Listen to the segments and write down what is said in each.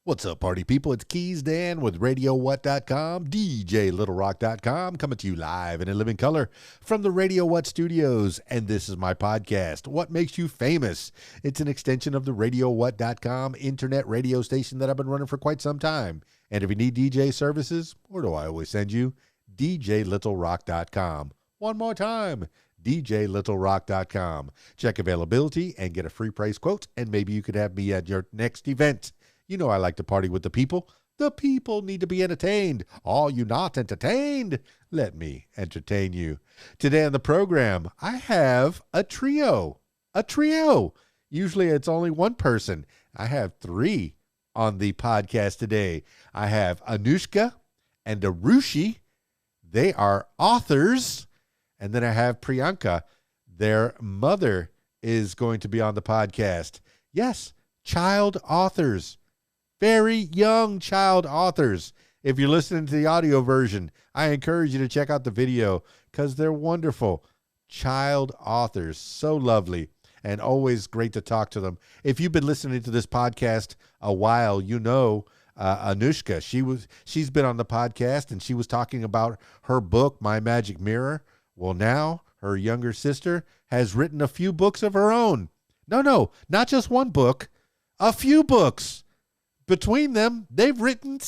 What's up, party people? It's Keys Dan with RadioWhat.com, DJLittleRock.com, coming to you live and in living color from the Radio What studios. And this is my podcast, What Makes You Famous? It's an extension of the RadioWhat.com internet radio station that I've been running for quite some time. And if you need DJ services, where do I always send you? DJLittleRock.com. One more time, DJLittleRock.com. Check availability and get a free price quote, and maybe you could have me at your next event. You know I like to party with the people. The people need to be entertained. Are you not entertained? Let me entertain you. Today on the program, I have a trio. A trio. Usually it's only one person. I have three on the podcast today. I have Anushka and Arushi. They are authors. And then I have Priyanka. Their mother is going to be on the podcast. Yes, child authors. Very young child authors. If you're listening to the audio version, I encourage you to check out the video because they're wonderful. Child authors, so lovely and always great to talk to them. If you've been listening to this podcast a while, you know Anushka. She's been on the podcast and she was talking about her book, My Magic Mirror. Well, now her younger sister has written a few books of her own. No, not just one book, a few books. Between them, they've written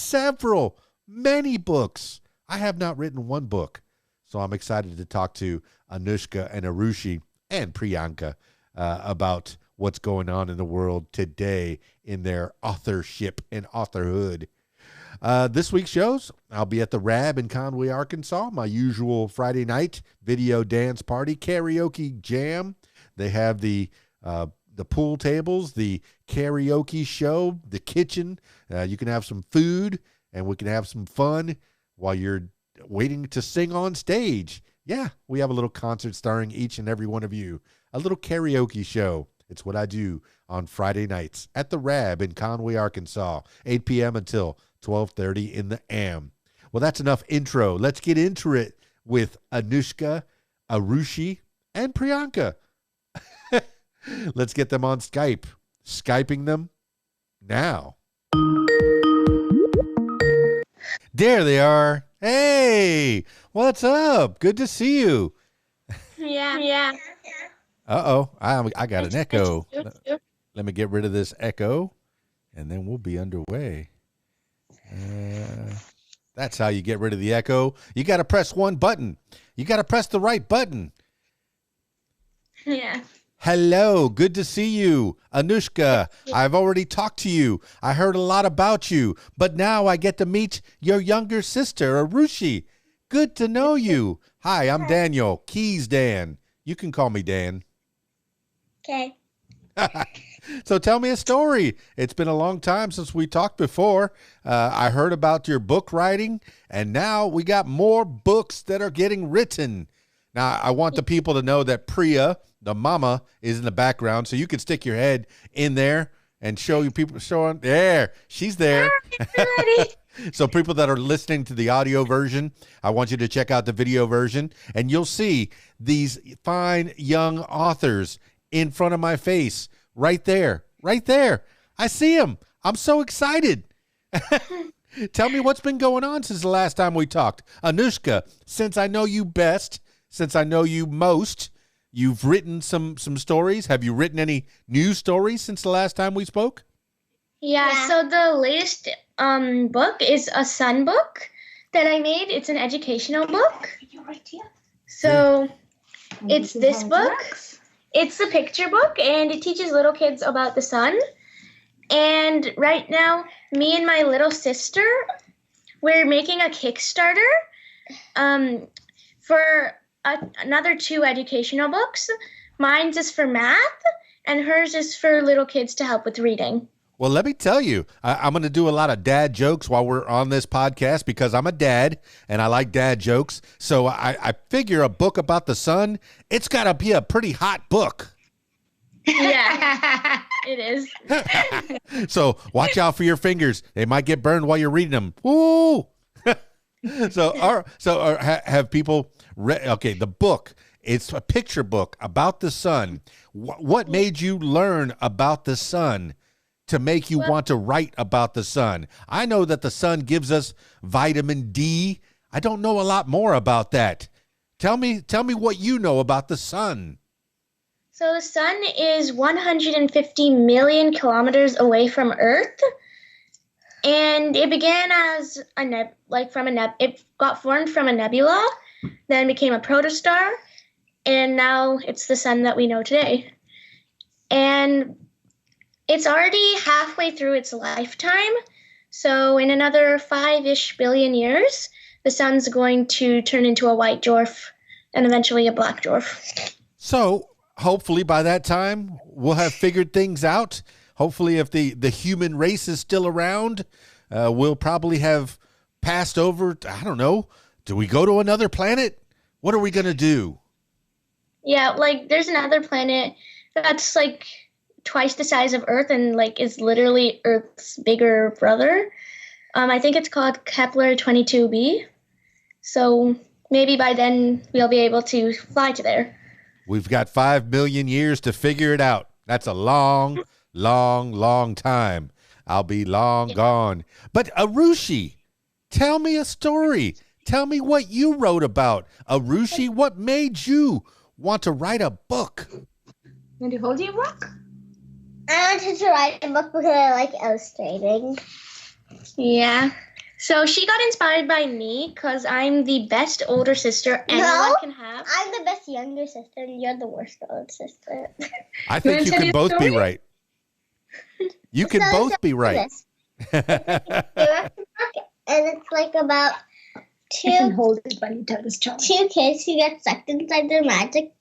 many books. I have not written one book. So I'm excited to talk to Anushka and Arushi and Priyanka about what's going on in the world today in their authorship and authorhood. This week's shows, I'll be at the Rab in Conway, Arkansas, my usual Friday night video dance party, karaoke jam. They have the pool tables, the karaoke show, the kitchen. You can have some food and we can have some fun while you're waiting to sing on stage. Yeah, we have a little concert starring each and every one of you. A little karaoke show. It's what I do on Friday nights at the Rab in Conway, Arkansas, 8 p.m. until 12:30 in the AM. Well, that's enough intro. Let's get into it with Anushka, Arushi, and Priyanka. Let's get them on Skype. Skyping them now. There they are. Hey, what's up? Good to see you. Yeah. Uh-oh, I got an echo. Let me get rid of this echo, and then we'll be underway. That's how you get rid of the echo. You got to press one button. You got to press the right button. Yeah. Hello, good to see you. Anushka, I've already talked to you. I heard a lot about you, but now I get to meet your younger sister, Arushi. Good to know you. Hi, I'm Daniel, Keys Dan. You can call me Dan. Okay. So tell me a story. It's been a long time since we talked before. I heard about your book writing, and now we got more books that are getting written. Now, I want the people to know that Priya, the mama, is in the background, so you can stick your head in there and show you people showing. There, she's there. So people that are listening to the audio version, I want you to check out the video version, and you'll see these fine young authors in front of my face, right there. I see them. I'm so excited. Tell me what's been going on since the last time we talked. Anushka, since I know you best, since I know you most, you've written some stories. Have you written any new stories since the last time we spoke? Yeah, so the latest book is a sun book that I made. It's an educational book. So it's this book. It's a picture book, and it teaches little kids about the sun. And right now, me and my little sister, we're making a Kickstarter for another 2 educational books. Mine's is for math, and hers is for little kids to help with reading. Well, let me tell you, I'm going to do a lot of dad jokes while we're on this podcast because I'm a dad and I like dad jokes. So I figure a book about the sun, it's got to be a pretty hot book. Yeah, it is. So watch out for your fingers. They might get burned while you're reading them. Woo! Have people read? Okay, the book. It's a picture book about the sun. What made you learn about the sun? to make you want to write about the sun? I know that the sun gives us vitamin D. I don't know a lot more about that. Tell me what you know about the sun. So the sun is 150 million kilometers away from Earth, and it began as it got formed from a nebula, then became a protostar, and now it's the sun that we know today. And it's already halfway through its lifetime, so in another 5-ish billion years, the sun's going to turn into a white dwarf and eventually a black dwarf. So hopefully by that time, we'll have figured things out. Hopefully if the human race is still around, we'll probably have passed over, I don't know, do we go to another planet? What are we going to do? Yeah, there's another planet that's twice the size of Earth and is literally Earth's bigger brother. I think it's called Kepler 22b. So maybe by then we'll be able to fly to there. We've got 5 million years to figure it out. That's a long, long, long time. I'll be long gone. But Arushi, tell me a story. Tell me what you wrote about. Arushi, what made you want to write a book? Want to hold your book? I wanted to write a book because I like illustrating. Yeah. So she got inspired by me because I'm the best older sister anyone can have. I'm the best younger sister and you're the worst older sister. I think you can both be right. You can both be right. And it's about You can hold it while you tell the story. 2 kids who get sucked inside their magic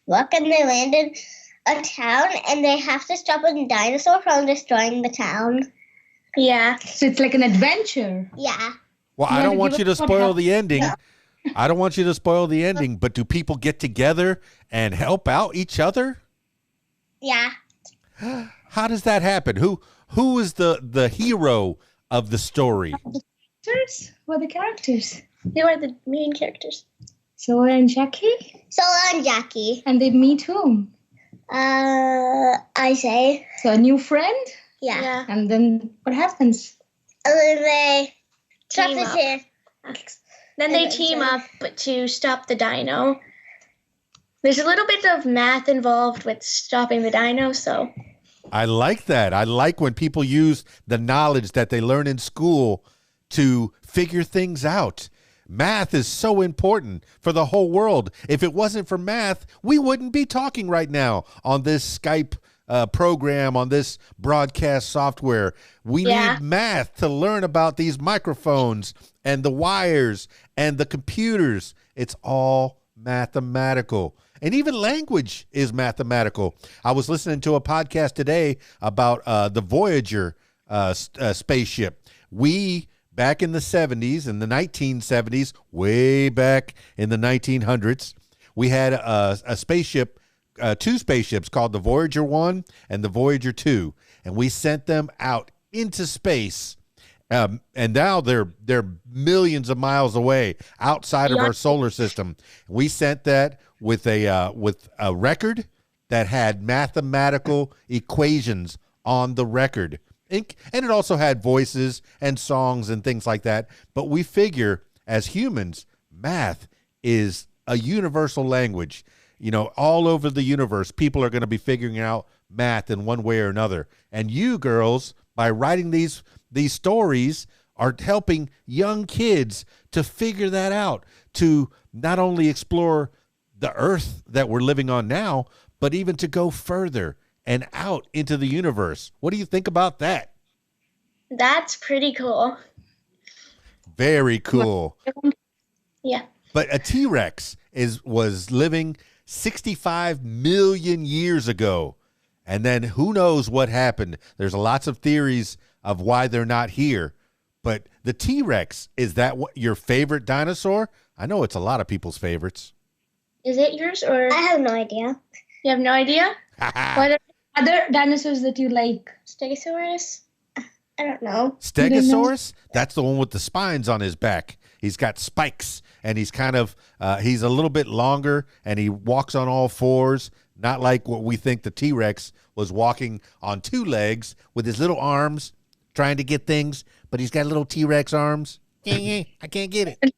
book and they land in a town and they have to stop a dinosaur from destroying the town. Yeah. So it's like an adventure. Yeah. Well, I don't want you to spoil the ending. I don't want you to spoil the ending, but do people get together and help out each other? Yeah. How does that happen? Who is the hero of the story? Who are the characters? Who are the main characters? Sola and Jackie? Sola and Jackie. And they meet whom? I say. So a new friend? Yeah. And then what happens? And then they Team up. Then they team up to stop the dino. There's a little bit of math involved with stopping the dino, so. I like that. I like when people use the knowledge that they learn in school to figure things out. Math is so important for the whole world. If it wasn't for math, we wouldn't be talking right now on this Skype program, on this broadcast software. We need math to learn about these microphones and the wires and the computers. It's all mathematical. And even language is mathematical. I was listening to a podcast today about the Voyager spaceship. We, back in the 70s, in the 1970s, way back in the 1900s, we had a spaceship, 2 spaceships called the Voyager 1 and the Voyager 2. And we sent them out into space. And now they're millions of miles away outside of our solar system. We sent that with a record that had mathematical equations on the record. And it also had voices and songs and things like that. But we figure as humans, math is a universal language. You know, all over the universe, people are going to be figuring out math in one way or another. And you girls, by writing these stories, are helping young kids to figure that out, to not only explore the earth that we're living on now, but even to go further and out into the universe. What do you think about that? That's pretty cool. Very cool. Yeah. But a T-Rex was living 65 million years ago. And then who knows what happened? There's lots of theories of why they're not here. But the T-Rex, is that your favorite dinosaur? I know it's a lot of people's favorites. Is it yours or? I have no idea. You have no idea? What are other dinosaurs that you like? Stegosaurus? I don't know. Stegosaurus? That's the one with the spines on his back. He's got spikes, and he's kind of, he's a little bit longer, and he walks on all fours. Not like what we think the T-Rex was walking on two legs with his little arms trying to get things, but he's got little T-Rex arms. I can't get it.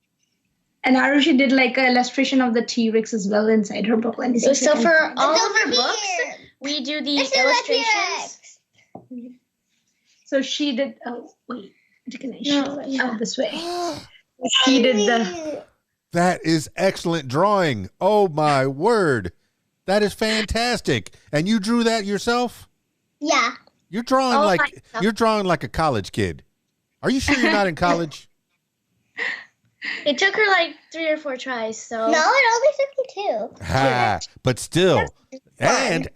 And Arushi did like an illustration of the T-Rex as well inside her book. So for all of our books, we do the illustrations. So she did. Oh wait, can I show it? Oh, this way. She did the. That is excellent drawing. Oh my word, that is fantastic. And you drew that yourself? Yeah. You're drawing like a college kid. Are you sure you're not in college? It took her like 3 or 4 tries, so. No, it only took me 2. Ha, but still. And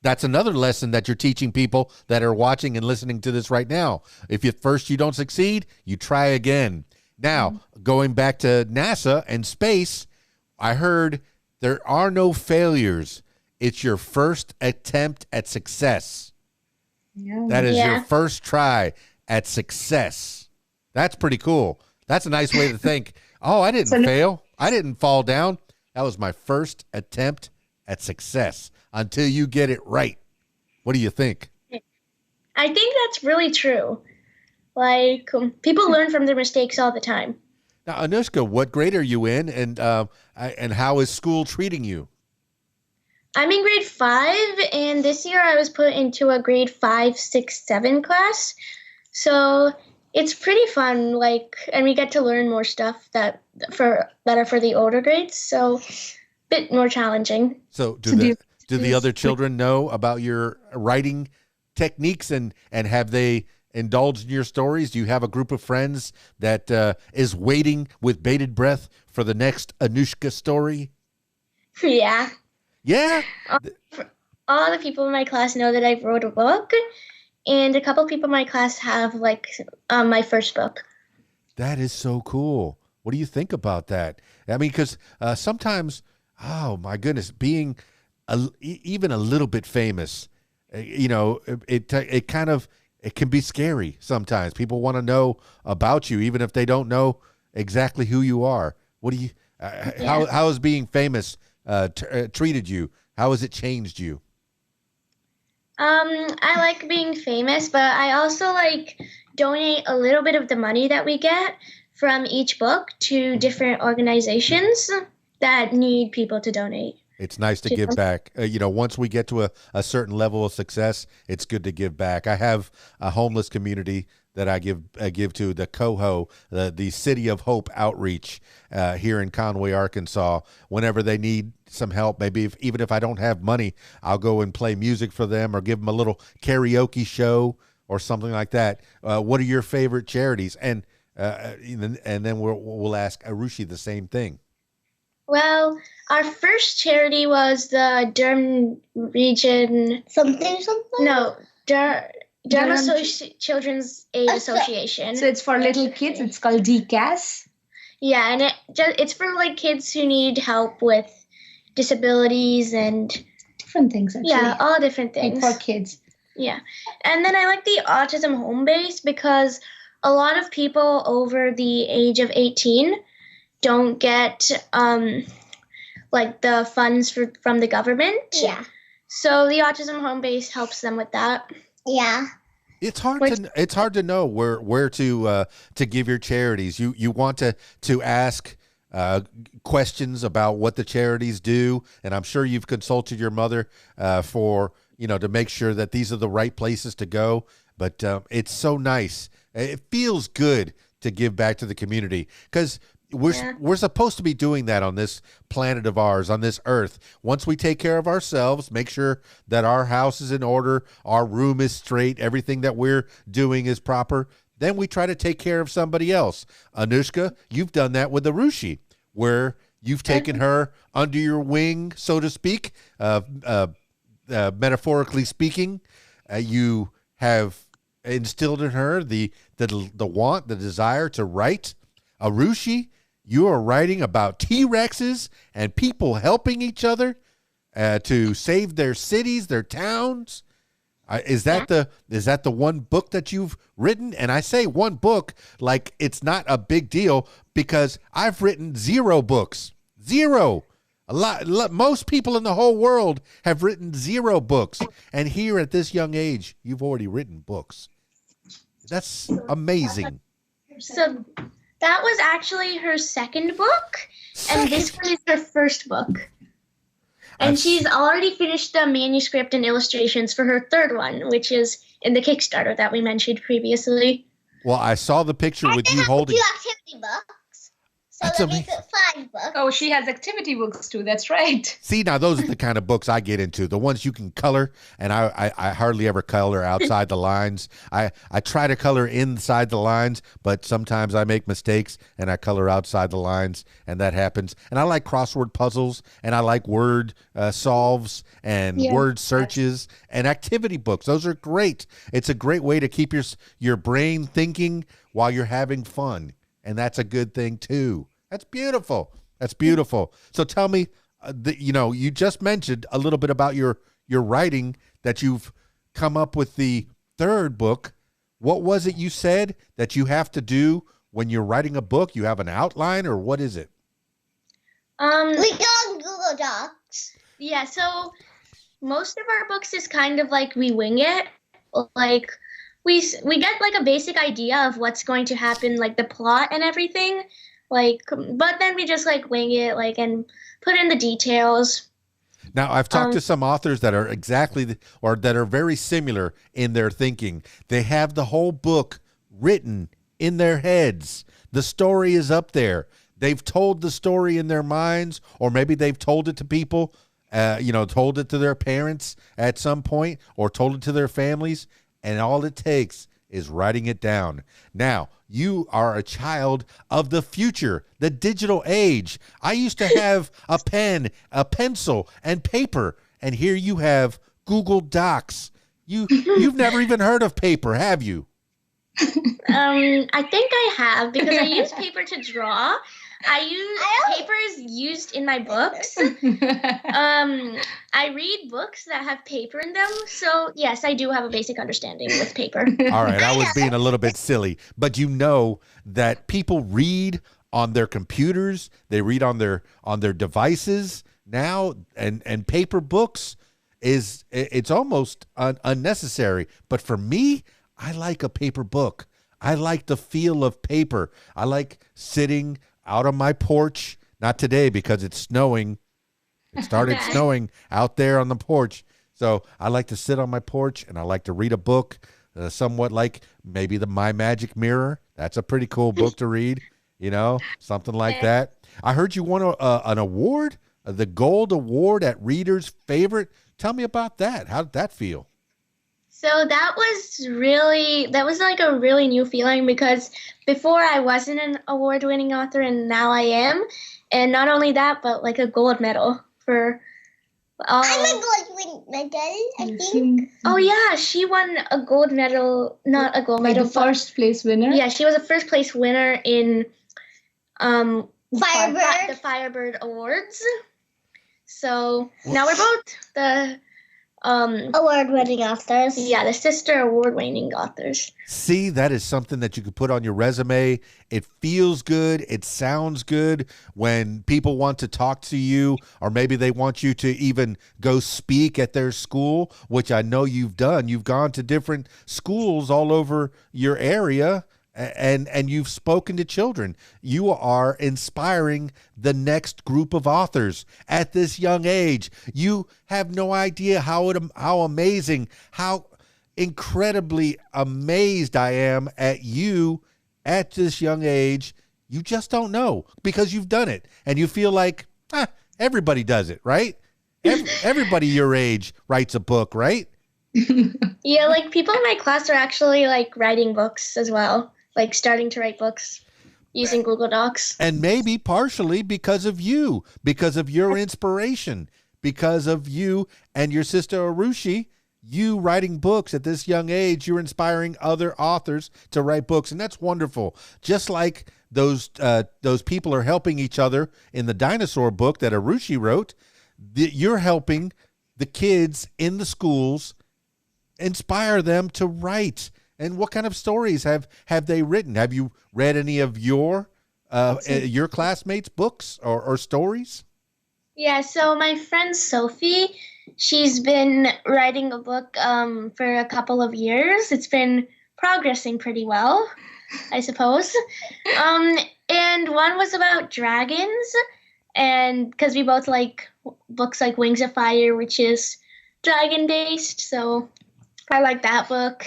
that's another lesson that you're teaching people that are watching and listening to this right now. If at first you don't succeed, you try again. Now, going back to NASA and space, I heard there are no failures. It's your first attempt at success. Yeah. That is your first try at success. That's pretty cool. That's a nice way to think. Oh, I didn't fail. I didn't fall down. That was my first attempt at success until you get it right. What do you think? I think that's really true. Like, people learn from their mistakes all the time. Now, Anushka, what grade are you in, and how is school treating you? I'm in grade 5, and this year I was put into a grade 5, 6, 7 class. So it's pretty fun, and we get to learn more stuff that are for the older grades, so a bit more challenging. So do the other children know about your writing techniques, and have they indulged in your stories? Do you have a group of friends that is waiting with bated breath for the next Anushka story? Yeah. Yeah? All the people in my class know that I wrote a book. And a couple people in my class have my first book. That is so cool. What do you think about that? I mean, because sometimes, oh my goodness, being even a little bit famous, it can be scary sometimes. People want to know about you, even if they don't know exactly who you are. What do you? How has being famous treated you? How has it changed you? I like being famous, but I also donate a little bit of the money that we get from each book to different organizations that need people to donate. It's nice to give back. Once we get to a certain level of success, it's good to give back. I have a homeless community that I give to, the Coho, the City of Hope outreach here in Conway, Arkansas. Whenever they need some help, maybe even if I don't have money, I'll go and play music for them or give them a little karaoke show or something like that. What are your favorite charities? And then we'll ask Arushi the same thing. Well, our first charity was the Durham Region something. No, Durham Children's Aid Association. So it's for little kids. It's called DCAS. Yeah, and it's for kids who need help with disabilities and different things. Actually. Yeah, all different things for kids. Yeah, and then I like the Autism Home Base because a lot of people over the age of 18 don't get the funds from the government. Yeah. So the Autism Home Base helps them with that. Yeah. It's hard to know where to give your charities. You want to ask questions about what the charities do, and I'm sure you've consulted your mother for to make sure that these are the right places to go. But it's so nice. It feels good to give back to the community because we're supposed to be doing that on this planet of ours, on this earth. Once we take care of ourselves, make sure that our house is in order, our room is straight, everything that we're doing is proper, then we try to take care of somebody else. Anushka, you've done that with Arushi, where you've taken her under your wing, so to speak, metaphorically speaking. You have instilled in her the want, the desire to write. Arushi, you are writing about T-Rexes and people helping each other to save their cities, their towns. Is that the one book that you've written? And I say one book like it's not a big deal because I've written 0 books. 0. Most people in the whole world have written 0 books. And here at this young age, you've already written books. That's amazing. So that was actually her second book, and this one is her first book. And she's already finished the manuscript and illustrations for her third one, which is in the Kickstarter that we mentioned previously. Well, I saw the picture with you holding. 2 activity books. So That's that makes it 5 books. Oh, she has activity books too. That's right. See, now those are the kind of books I get into. The ones you can color, and I hardly ever color outside the lines. I try to color inside the lines, but sometimes I make mistakes and I color outside the lines, and that happens. And I like crossword puzzles, and I like word solves and word searches and activity books. Those are great. It's a great way to keep your brain thinking while you're having fun, and that's a good thing too. That's beautiful. That's beautiful. So tell me, you just mentioned a little bit about your writing, that you've come up with the third book. What was it you said that you have to do when you're writing a book? You have an outline, or what is it? We go on Google Docs. Yeah, so most of our books is kind of like we wing it. Like we get like a basic idea of what's going to happen, like the plot and everything. But then we just like wing it, and put in the details. Now, I've talked to some authors that are that are very similar in their thinking. They have the whole book written in their heads. The story is up there. They've told the story in their minds, or maybe they've told it to people, told it to their parents at some point, or told it to their families, and all it takes is writing it down. Now, you are a child of the future, the digital age. I used to have a pen, a pencil, and paper, and here you have Google Docs. You've never even heard of paper, have you? I think I have, because I use paper to draw. Paper is used in my books. I read books that have paper in them, so yes, I do have a basic understanding with paper. All right, I was being a little bit silly, but you know that people read on their computers, they read on their devices now, and paper books it's almost unnecessary. But for me, I like a paper book. I like the feel of paper. I like sitting out on my porch, not today because it's snowing. It started snowing out there on the porch. So I like to sit on my porch and I like to read a book, somewhat like maybe My Magic Mirror. That's a pretty cool book to read, something like that. I heard you won an award, the Gold Award at Reader's Favorite. Tell me about that. How did that feel? So that was like a really new feeling, because before I wasn't an award-winning author and now I am. And not only that, but like a gold medal for I'm a gold medal, I think. Oh yeah, she won a gold medal, not a gold medal. The first place winner? Yeah, she was a first place winner in Firebird. The Firebird Awards. So now we're both the award-winning authors. Yeah, the sister award-winning authors. See, that is something that you could put on your resume. It feels good. It sounds good when people want to talk to you, or maybe they want you to even go speak at their school, which I know you've done. You've gone to different schools all over your area, and you've spoken to children. You are inspiring the next group of authors at this young age. You have no idea how amazing, how incredibly amazed I am at you at this young age. You just don't know, because you've done it and you feel like everybody does it, right? Everybody your age writes a book, right? Yeah, like people in my class are actually like writing books as well. Like starting to write books using Google Docs. And maybe partially because of you, because of your inspiration, because of you and your sister Arushi, you writing books at this young age. You're inspiring other authors to write books, and that's wonderful. Just like those people are helping each other in the dinosaur book that Arushi wrote, you're helping the kids in the schools, inspire them to write. And what kind of stories have they written? Have you read any of your classmates' books or stories? Yeah, so my friend Sophie, she's been writing a book for a couple of years. It's been progressing pretty well, I suppose. And one was about dragons, and because we both like books like Wings of Fire, which is dragon based, so I like that book.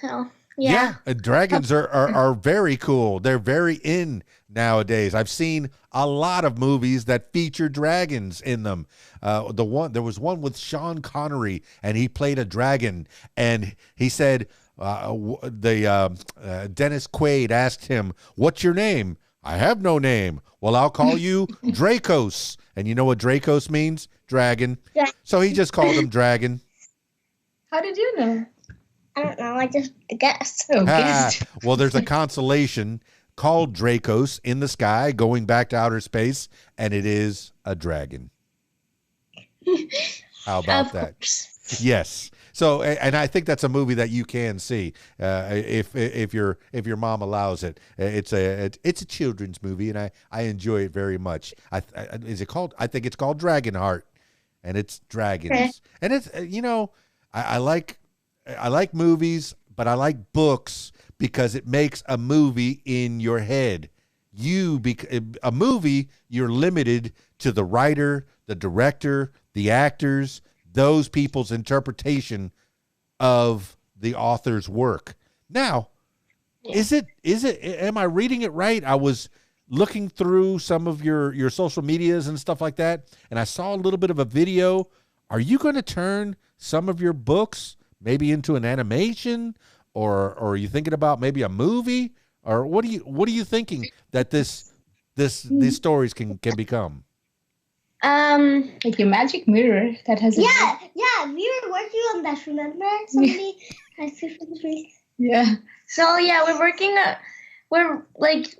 So yeah. Dragons are very cool. They're very in nowadays. I've seen a lot of movies that feature dragons in them. There was one with Sean Connery, and he played a dragon, and he said Dennis Quaid asked him, "What's your name?" "I have no name." "Well, I'll call you Dracos." And you know what Dracos means? Dragon. Yeah. So he just called him Dragon. How did you know? I don't know. I just guessed. Oh, Well, there's a constellation called Dracos in the sky going back to outer space, and it is a dragon. How about that? Yes. So, and I think that's a movie that you can see if your mom allows it. It's a children's movie, and I enjoy it very much. Is it called? I think it's called Dragonheart, and it's dragons. Okay. And it's I like movies, but I like books because it makes a movie in your head. A movie, you're limited to the writer, the director, the actors, those people's interpretation of the author's work. Now, is it, am I reading it right? I was looking through some of your social medias and stuff like that, and I saw a little bit of a video. Are you going to turn some of your books maybe into an animation, or are you thinking about maybe a movie, or what are you thinking that these stories can become? Like your magic mirror that has. Yeah, we were working on that. Remember? Somebody has different things. Yeah. So yeah,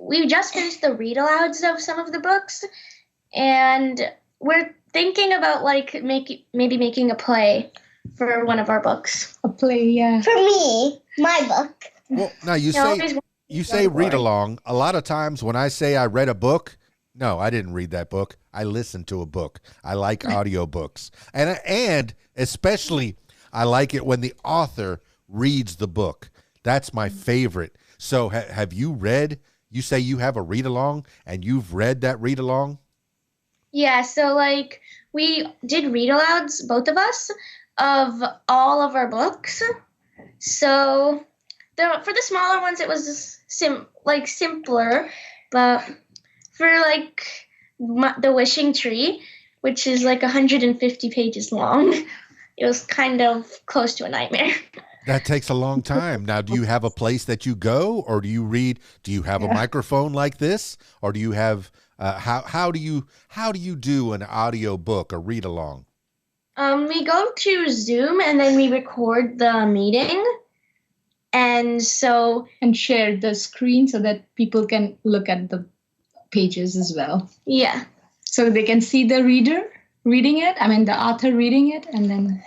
we just finished the read alouds of some of the books, and we're thinking about maybe making a play for one of our books. A play, yeah. For me, my book. Well, now you say read along. A lot of times when I say I read a book, no, I didn't read that book. I listened to a book. I like audiobooks. And especially I like it when the author reads the book. That's my favorite. So have you read, you say you have a read along and you've read that read along? Yeah, so we did read alouds, both of us, of all of our books. So for the smaller ones, it was simpler, but for the Wishing Tree, which is 150 pages long, it was kind of close to a nightmare. That takes a long time. Now, do you have a place that you go, or do you read? Do you have a microphone like this, or do you have how do you do an audio book or read along? We go to Zoom and then we record the meeting, and share the screen so that people can look at the pages as well. Yeah. So they can see the reader reading it. I mean, the author reading it, and then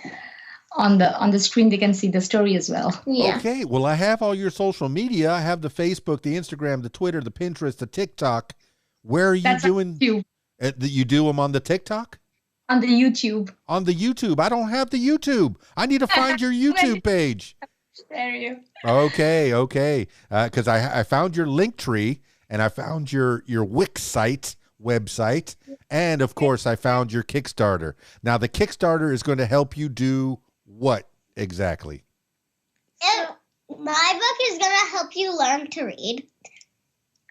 on the screen they can see the story as well. Yeah. Okay. Well, I have all your social media. I have the Facebook, the Instagram, the Twitter, the Pinterest, the TikTok. Where are you doing? You do them on the TikTok? On the YouTube. On the YouTube. I don't have the YouTube. I need to find your YouTube page. There you. Okay. Because I found your link tree, and I found your Wix website, and of course I found your Kickstarter. Now the Kickstarter is going to help you do what exactly? My book is going to help you learn to read.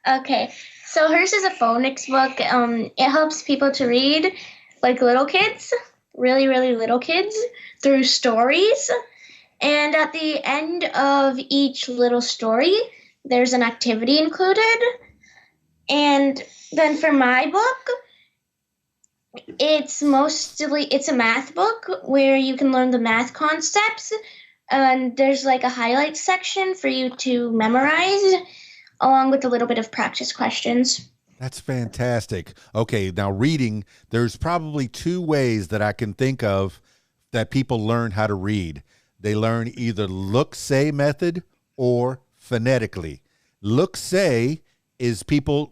Okay. So hers is a phonics book. It helps people to read, little kids, really, really little kids, through stories. And at the end of each little story, there's an activity included. And then for my book, it's a math book where you can learn the math concepts. And there's a highlight section for you to memorize, along with a little bit of practice questions. That's fantastic. Okay, now reading, there's probably two ways that I can think of that people learn how to read. They learn either look-say method or phonetically. Look-say is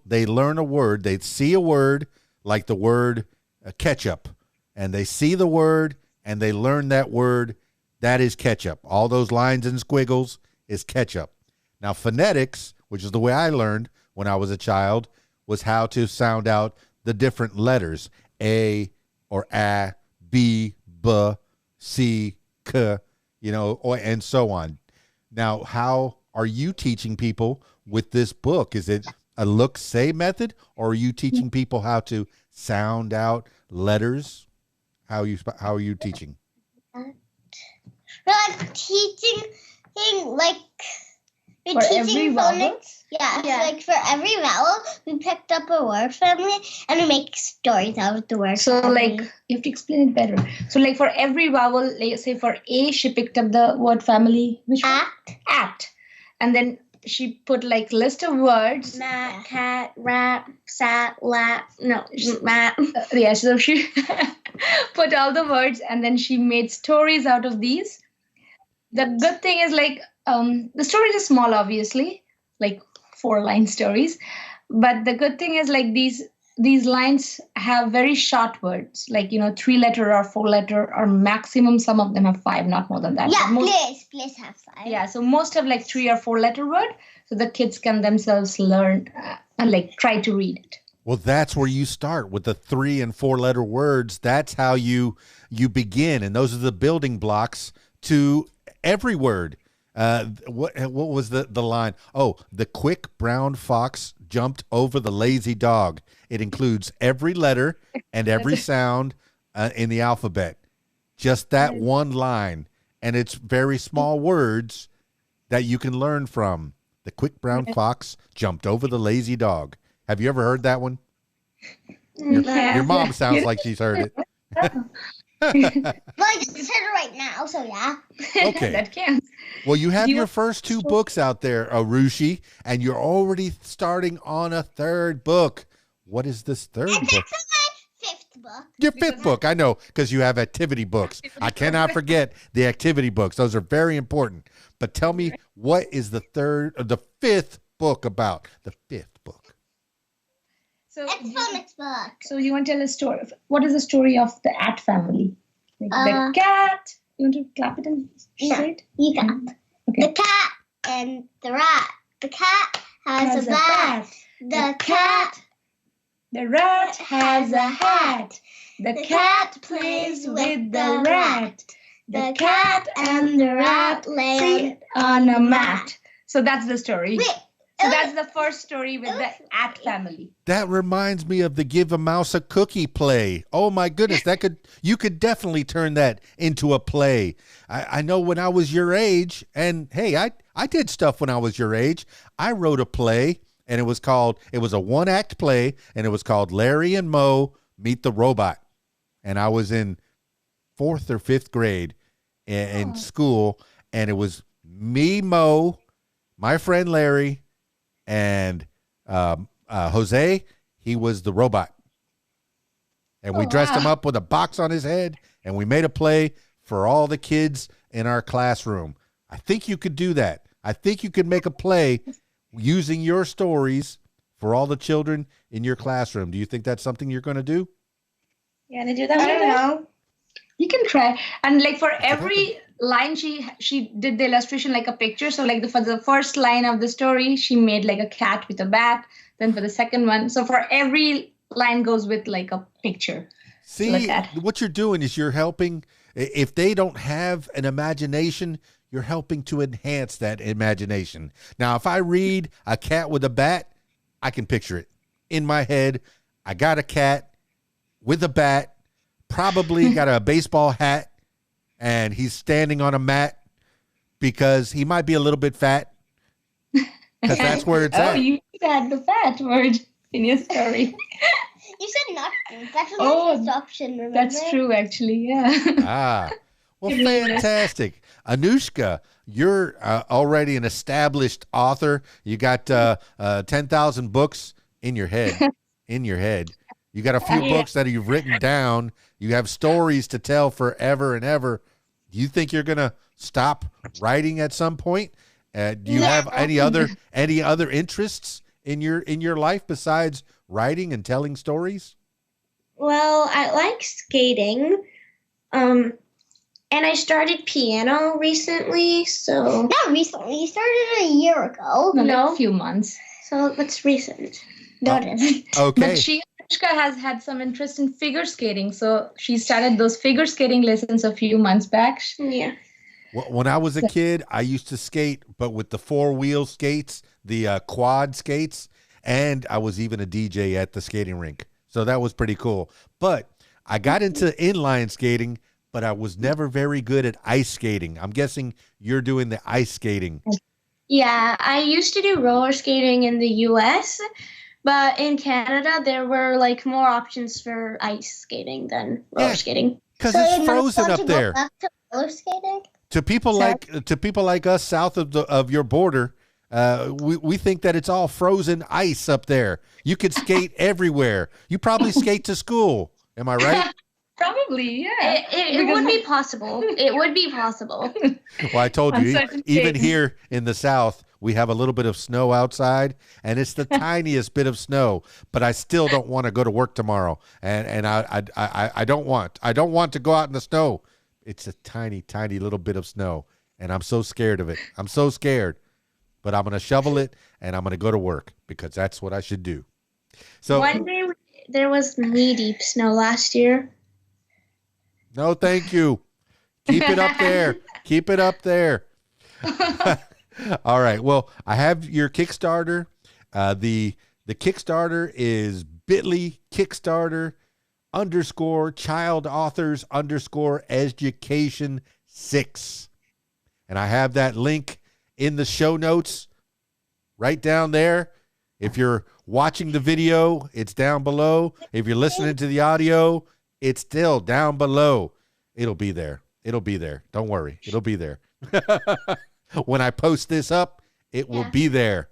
they learn a word, they see a word, like the word ketchup, and they see the word and they learn that word. That is ketchup. All those lines and squiggles is ketchup. Now, phonetics, which is the way I learned when I was a child, was how to sound out the different letters, A or A, B, B, C, K, and so on. Now, how are you teaching people with this book? Is it a look-say method, or are you teaching people how to sound out letters? How are you teaching? We're like teaching for every phonics. Yeah. So like for every vowel, we picked up a word family and we make stories out of the word So family. like you have to explain it better. So like for every vowel, like say for A, she picked up the word family. Which one? At. And then she put like list of words. Mat, cat, rat, sat, lap. No, mat. Yeah, so she put all the words and then she made stories out of these. The good thing is like the stories are small, obviously, like 4-line stories. But the good thing is like these lines have very short words, like 3-letter or 4-letter, or maximum some of them have 5, not more than that. Yeah, please have 5. Yeah, so most have like 3 or 4-letter word, so the kids can themselves learn and like try to read it. Well, that's where you start with the 3 and 4-letter words. That's how you begin, and those are the building blocks to every word. What was the line? Oh, the quick brown fox jumped over the lazy dog. It includes every letter and every sound in the alphabet. Just that one line, and it's very small words that you can learn from. The quick brown fox jumped over the lazy dog. Have you ever heard that one? Your mom sounds like she's heard it. Well, I just said it right now, so yeah. Okay. That counts. Well, you have your first 2 books out there, Arushi, and you're already starting on a 3rd book. What is this 3rd book? That's my 5th book. Your 5th book, I know, because you have activity books. I cannot forget the activity books. Those are very important. But tell me, what is the 5th book about? The 5th book. So It's phonics book. So you want to tell a story? What is the story of the At family? Like the cat. You want to clap it and say it? You got Okay. the cat and the rat. The cat has a bat. The cat. The rat has a hat. The cat plays with the rat. The cat and the rat lay on a mat. So that's the story. Wait. So that's the first story with the At family. That reminds me of the Give a Mouse a Cookie play. Oh my goodness, you could definitely turn that into a play. I know when I was your age, and hey, I did stuff when I was your age. I wrote a play, and it was a 1-act play, and it was called Larry and Moe Meet the Robot. And I was in 4th or 5th grade in school, and it was me, Moe, my friend Larry, and Jose, he was the robot. And we dressed him up with a box on his head, and we made a play for all the kids in our classroom. I think you could do that. I think you could make a play using your stories for all the children in your classroom. Do you think that's something you're going to do? You want to do that? I don't know. You can try. And like for every line, she did the illustration like a picture. So like for the first line of the story, she made like a cat with a bat. Then for the second one, so for every line goes with like a picture. See, what you're doing is you're helping. If they don't have an imagination, you're helping to enhance that imagination. Now, if I read a cat with a bat, I can picture it in my head. I got a cat with a bat, probably got a baseball hat, and he's standing on a mat because he might be a little bit fat, because that's where it's at. Oh, you had the fat word in your story. You said not. That's the first option, remember? That's true, actually, yeah. Well, fantastic. Anushka, you're already an established author. You got 10,000 books in your head. You got a few books that you've written down. You have stories to tell forever and ever. Do you think you're going to stop writing at some point? Do you have any other interests in your life besides writing and telling stories? Well, I like skating. And I started piano recently, so Not recently. You started a year ago. No. A few months. so that's recent. No, it isn't. Okay. But Anushka has had some interest in figure skating, so she started those figure skating lessons a few months back. Yeah. When I was a kid, I used to skate, but with the 4-wheel skates, the quad skates, and I was even a DJ at the skating rink. So that was pretty cool. But I got into inline skating, but I was never very good at ice skating. I'm guessing you're doing the ice skating. Yeah, I used to do roller skating in the US, but in Canada there were like more options for ice skating than roller Yeah. skating. Because So it's you're not frozen going up to go there. back to roller skating? To people like us south of your border, we think that it's all frozen ice up there. You could skate everywhere. You probably skate to school. Am I right? Probably, yeah. It would be possible. It would be possible. Well, I told On you, certain even days. here in the South, we have a little bit of snow outside, and it's the tiniest bit of snow. But I still don't want to go to work tomorrow, and I don't want to go out in the snow. It's a tiny, tiny little bit of snow, and I'm so scared of it. I'm so scared, but I'm gonna shovel it, and I'm gonna go to work because that's what I should do. So One day there was knee-deep snow last year. no, thank you. Keep it up there. Keep it up there. All right. Well, I have your Kickstarter. The Kickstarter is bit.ly Kickstarter _child authors _education 6. And I have that link in the show notes right down there. If you're watching the video, it's down below. If you're listening to the audio, it's still down below. It'll be there. It'll be there. Don't worry. It'll be there. When I post this up, it will be there.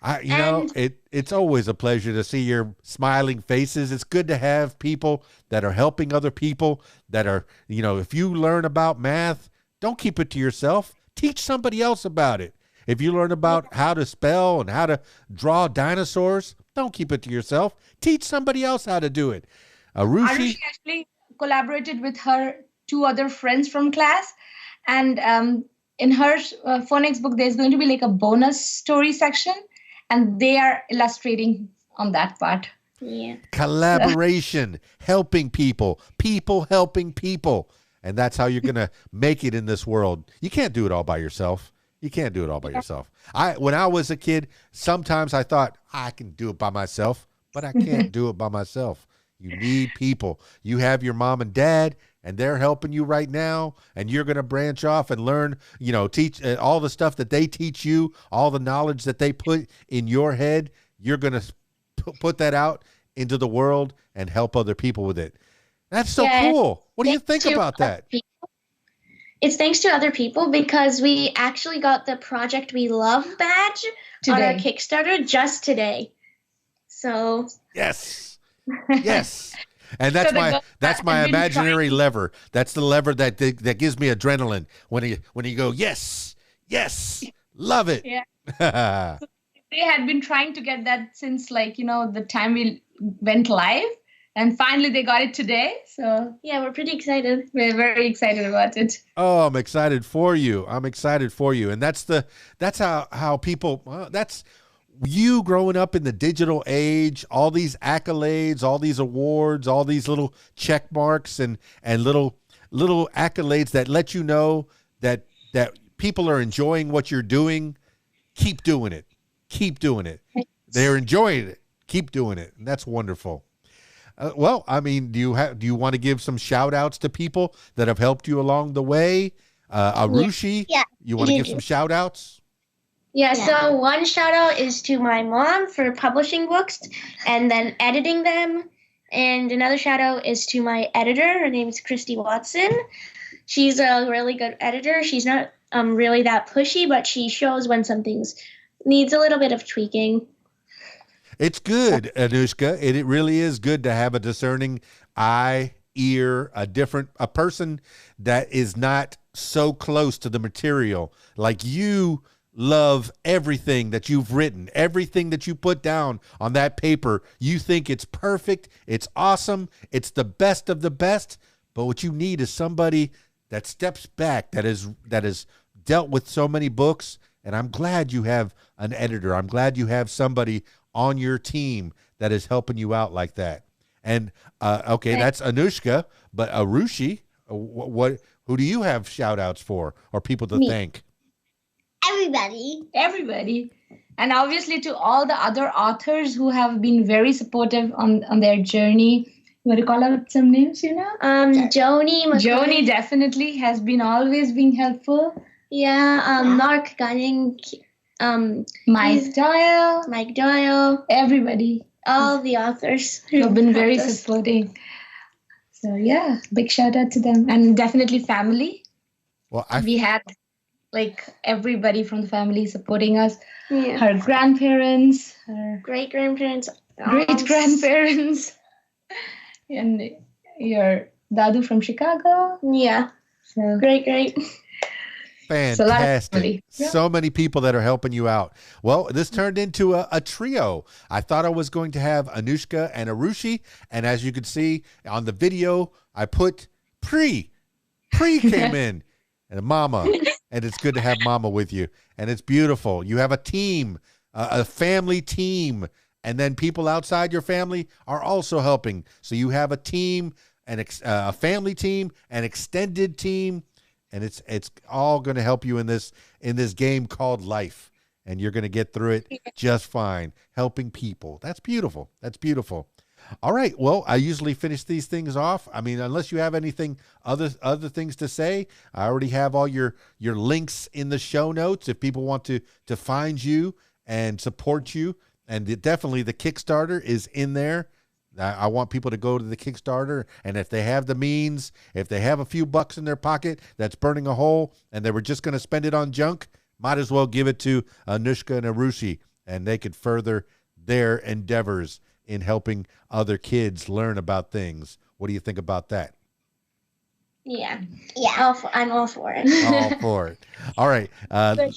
It's always a pleasure to see your smiling faces. It's good to have people that are helping other people that are, if you learn about math, don't keep it to yourself. Teach somebody else about it. If you learn about how to spell and how to draw dinosaurs, don't keep it to yourself. Teach somebody else how to do it. Arushi actually collaborated with her 2 other friends from class, and in her phonics book, there's going to be like a bonus story section, and they are illustrating on that part. Yeah. Collaboration, helping people helping people. And that's how you're going to make it in this world. You can't do it all by yourself. You can't do it all by yourself. When I was a kid, sometimes I thought I can do it by myself, but I can't do it by myself. You need people. You have your mom and dad, and they're helping you right now, and you're going to branch off and learn, teach all the stuff that they teach you, all the knowledge that they put in your head. You're going to put that out into the world and help other people with it. That's so cool. What do you think about that? It's thanks to other people because we actually got the Project We Love badge on our Kickstarter just today. So yes. And that's my imaginary lever. That's the lever that gives me adrenaline when you go, yes, love it. Yeah. They had been trying to get that since the time we went live, and finally they got it today. So yeah, we're pretty excited. We're very excited about it. Oh, I'm excited for you. And that's how people, that's you growing up in the digital age, all these accolades, all these awards, all these little check marks and little accolades that let you know that people are enjoying what you're doing. Keep doing it. They're enjoying it. Keep doing it. And that's wonderful. Well, I mean, do you want to give some shout outs to people that have helped you along the way? Arushi, you want to give some shout outs? Yeah, so one shout out is to my mom for publishing books and then editing them. And another shout out is to my editor. Her name is Christy Watson. She's a really good editor. She's not really that pushy, but she shows when something needs a little bit of tweaking. It's good, Anushka. It really is good to have a discerning eye, ear, a person that is not so close to the material. Like you love everything that you've written, everything that you put down on that paper. You think it's perfect, it's awesome, it's the best of the best. But what you need is somebody that steps back, that has dealt with so many books. And I'm glad you have an editor. I'm glad you have somebody on your team that is helping you out like that. And okay, that's Anushka, but Arushi, who do you have shout outs for or people to thank? Everybody. And obviously to all the other authors who have been very supportive on their journey. You want to call out some names, Joni. Joni definitely has been always being helpful. Yeah, Mark Gunning, Mike Doyle, everybody. All the authors who have been very supporting. So yeah, big shout out to them. And definitely family. Well, we had like everybody from the family supporting us. Yeah. Her grandparents, her great-grandparents, great-grandparents, and your dadu from Chicago. Yeah. So great. Fantastic. So many people that are helping you out. Well, this turned into a trio. I thought I was going to have Anushka and Arushi. And as you can see on the video, I put Pri came in and Mama. And it's good to have Mama with you. And it's beautiful. You have a team, a family team. And then people outside your family are also helping. So you have a team, a family team, an extended team. And it's all going to help you in this game called life. And you're going to get through it just fine, helping people. That's beautiful. That's beautiful. All right. Well, I usually finish these things off. I mean, unless you have anything other things to say, I already have all your links in the show notes if people want to find you and support you. And definitely the Kickstarter is in there. I want people to go to the Kickstarter, and if they have the means, if they have a few bucks in their pocket that's burning a hole and they were just going to spend it on junk, might as well give it to Anushka and Arushi, and they could further their endeavors in helping other kids learn about things. What do you think about that? Yeah. I'm all for it. All for it. All right. So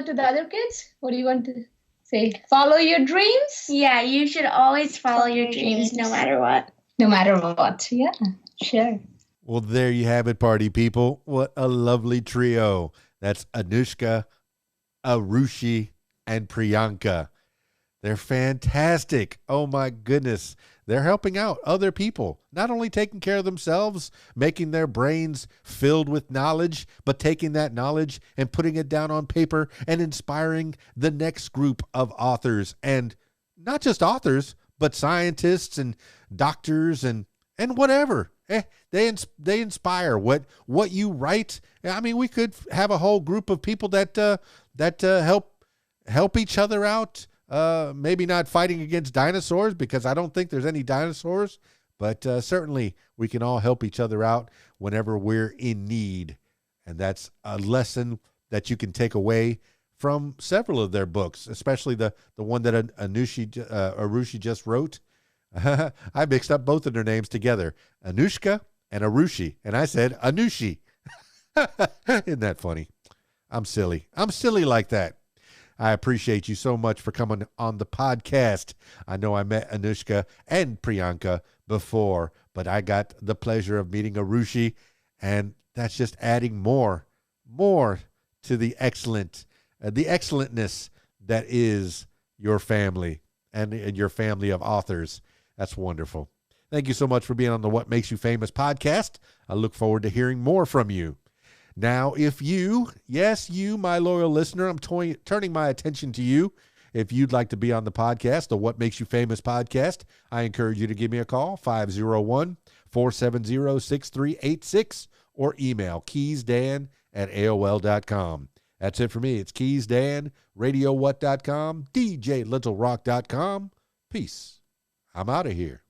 to the other kids, what do you want to say? Follow your dreams? Yeah, you should always follow your dreams no matter what. No matter what. Yeah, sure. Well, there you have it, party people. What a lovely trio. That's Anushka, Arushi, and Priyanka. They're fantastic. Oh, my goodness. They're helping out other people, not only taking care of themselves, making their brains filled with knowledge, but taking that knowledge and putting it down on paper and inspiring the next group of authors. And not just authors, but scientists and doctors and whatever. They inspire what you write. I mean, we could have a whole group of people that help each other out. Maybe not fighting against dinosaurs because I don't think there's any dinosaurs, but certainly we can all help each other out whenever we're in need. And that's a lesson that you can take away from several of their books, especially the one that Arushi just wrote. I mixed up both of their names together, Anushka and Arushi, and I said Anushi. Isn't that funny? I'm silly. I'm silly like that. I appreciate you so much for coming on the podcast. I know I met Anushka and Priyanka before, but I got the pleasure of meeting Arushi, and that's just adding more to the excellentness that is your family and your family of authors. That's wonderful. Thank you so much for being on the What Makes You Famous podcast. I look forward to hearing more from you. Now, if you, yes, you, my loyal listener, I'm turning my attention to you. If you'd like to be on the podcast, the What Makes You Famous podcast, I encourage you to give me a call, 501-470-6386, or email keysdan@aol.com. That's it for me. It's keysdan, radiowhat.com, djlittlerock.com. Peace. I'm out of here.